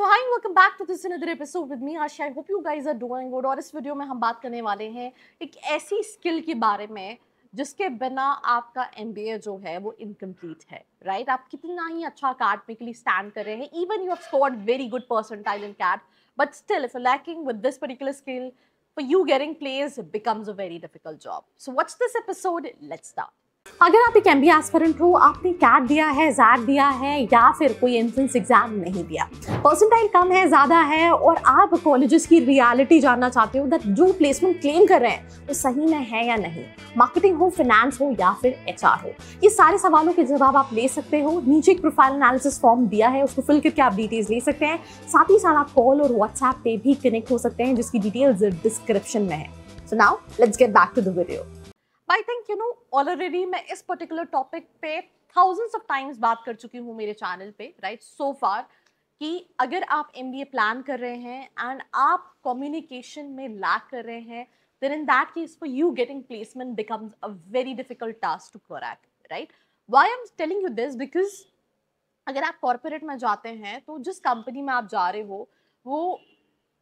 So hi and welcome back to this another episode with me Asha. I hope you guys are doing good. और इस video में हम बात करने वाले हैं एक ऐसी स्किल के बारे में जिसके बिना आपका MBA जो है वो इनकम्प्लीट है, राइट? आप कितना ही अच्छा academically stand कर रहे हैं, even you have scored very good percentile in CAT, but still if you're lacking with this particular skill, for you getting placed becomes a very difficult job. So watch this episode. Let's start. अगर आप एक MBA aspirant हो, आपने cat दिया है, jet दिया है या फिर कोई एंट्रेंस एग्जाम नहीं दिया, परसेंटाइल कम है, ज़्यादा है और आप कॉलेजेस की रियलिटी जानना चाहते हो दैट जो प्लेसमेंट क्लेम कर रहे हैं वो सही में है या नहीं, मार्केटिंग हो, फाइनेंस हो या फिर HR हो, ये सारे सवालों के जवाब आप ले सकते हो। नीचे एक प्रोफाइल एनालिसिस फॉर्म दिया है, उसको फिल करके आप डिटेल्स ले सकते हैं। साथ ही साथ आप कॉल और व्हाट्सएप पे भी कनेक्ट हो सकते हैं जिसकी डिटेल्स डिस्क्रिप्शन में है। So now let's get back to the video. I think you know already मैं इस पर्टिकुलर टॉपिक पे थाउजेंड्स ऑफ टाइम्स बात कर चुकी हूँ मेरे चैनल पे, राइट, सो फार, कि अगर आप MBA प्लान कर रहे हैं एंड आप कम्युनिकेशन में लैक कर रहे हैं, then in that case for you getting placement becomes a very difficult task to crack, right? Why I'm telling you this, because अगर आप कॉर्पोरेट में जाते हैं तो जिस कंपनी में आप जा रहे हो वो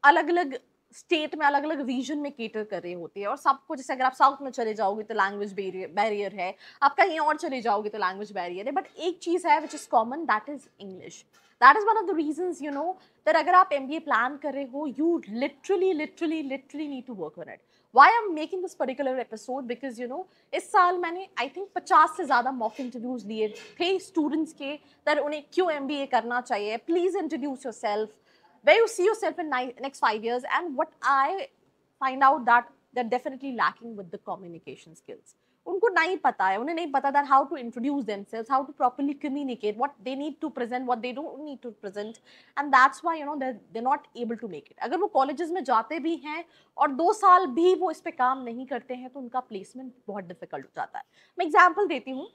अलग अलग स्टेट में अलग अलग रीजन में केटर कर रही होती है और सबको, जैसे अगर आप साउथ में चले जाओगे तो लैंग्वेज बैरियर है, आप कहीं और चले जाओगे तो लैंग्वेज बैरियर है, बट एक चीज़ है which is common, that is English. That is one of the reasons you know that अगर आप MBA प्लान कर रहे हो, you literally need to work on it. Why I am making this particular episode, because you know इस साल मैंने I think 50 से ज़्यादा मॉक इंटरव्यूज लिए थे स्टूडेंट्स के, दैट उन्हें क्यों MBA करना चाहिए, please introduce your self, where you see yourself in next 5 years, and what I find out that they're definitely lacking with the communication skills. उनको नहीं पता है, उन्हें नहीं पता that how to introduce themselves, how to properly communicate, what they need to present, what they don't need to present, and that's why you know they're not able to make it. अगर वो colleges में जाते भी हैं और 2 साल भी वो इस पे काम नहीं करते हैं तो उनका प्लेसमेंट बहुत डिफिकल्ट हो जाता है। मैं एग्जाम्पल देती हूँ,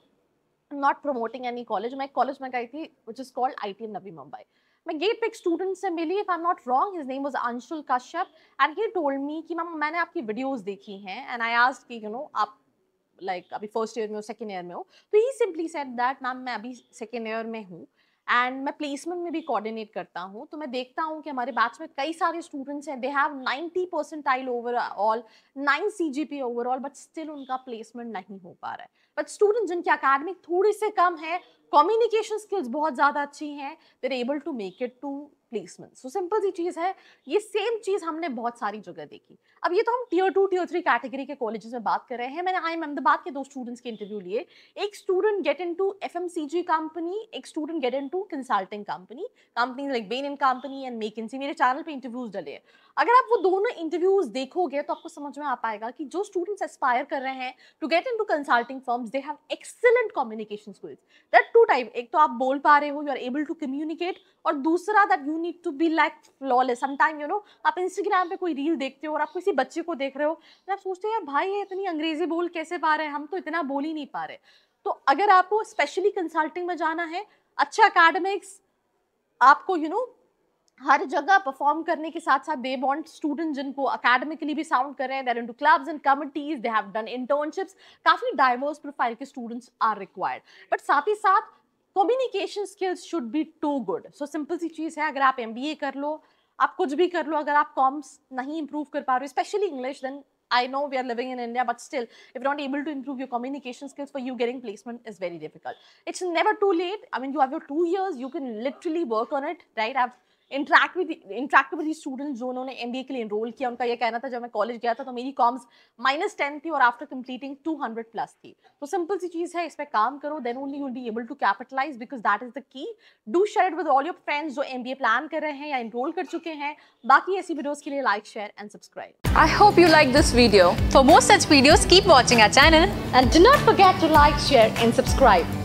नॉट प्रमोटिंग एनी कॉलेज। मैं एक कॉलेज में गई थी which is called ITM Navi Mumbai. मैं गेट पे एक स्टूडेंट से मिली, if I am not wrong his name was Anshul Kashyap, and he told me कि मैम मैंने आपकी वीडियोस देखी हैं एंड आई आस्क्ड कि यू नो आप लाइक अभी फर्स्ट ईयर में हो, सेकेंड ईयर में हो, तो he simply said that ma'am मैं अभी सेकेंड ईयर में हूँ एंड मैं प्लेसमेंट में भी कोऑर्डिनेट करता हूँ, तो मैं देखता हूँ कि हमारे बैच में कई सारे स्टूडेंट्स हैं, they have 90 percentile overall, 9 CGPA overall, but still उनका प्लेसमेंट नहीं हो पा रहा है। बट स्टूडेंट जिनके अकेडमिक थोड़ी से कम है, कम्युनिकेशन स्किल्स बहुत ज़्यादा अच्छी हैं, they are able to make it to placement. So simple सी चीज़ है, ये सेम चीज़ हमने बहुत सारी जगह देखी। अब ये तो हम Tier 2 Tier 3 कैटेगरी के कॉलेजेस में बात कर रहे हैं। मैंने IIM अहमदाबाद के 2 स्टूडेंट्स के इंटरव्यू लिए, एक student get into FMCG company, एक student get into consulting company, companies like Bain & Company and McKinsey। मेरे चैनल पे इंटरव्यूज डले हैं, अगर आप वो दोनों इंटरव्यूज देखोगे तो आपको समझ में आ पाएगा कि जो स्टूडेंट्स एस्पायर कर रहे हैं to get into consulting firms, they have excellent communication skills. That 2 type, एक तो आप बोल पा रहे हो, you are able to communicate, और दूसरा that you need to be like flawless. Sometime you know आप इंस्टाग्राम पे कोई रील देखते हो और आप किसी बच्चे को देख रहे हो तो आप सोचते हो यार भाई ये इतनी अंग्रेजी बोल कैसे पा रहे हैं, हम तो इतना बोल ही नहीं पा रहे। तो अगर आपको स्पेशली कंसल्टिंग में जाना है, अच्छा एकेडमिक्स, आपको यू नो हर जगह परफॉर्म करने के साथ साथ दे वांट स्टूडेंट जिनको एकेडमिकली भी साउंड कर रहे हैं, there into clubs and committees, they have done internships, काफी डाइवर्स प्रोफाइल के स्टूडेंट्स आर रिक्वायर्ड, बट साथ ही साथ communication skills should be to good. So simple सी चीज़ है, अगर आप MBA कर लो, आप कुछ भी कर लो, अगर आप कॉम्स नहीं इंप्रूव कर पा रहे हो, specially English, then I know we are living in India, but still, if you're not able to improve your communication skills, for you getting placement is very difficult. It's never too late. I mean, you have your 2 years, you can literally work on it, right? I've interacted with students जो उन्होंने MBA के लिए enrol किया। उनका ये कहना था जब मैं कॉलेज गया था तो मेरी कॉम्स -10 थी और आफ्टर कंप्लीटिंग 200+ थी। तो सिंपल सी चीज़ है, इस पर काम करो, then only you will be able to capitalise, because that is the key. Do share it with all your friends जो MBA प्लान कर रहे हैं या एनरोल कर चुके हैं। बाकी ऐसी वीडियोस के लिए like, share and subscribe. I hope you like this video. For more such videos, keep watching our channel. And do not forget to like, share and subscribe.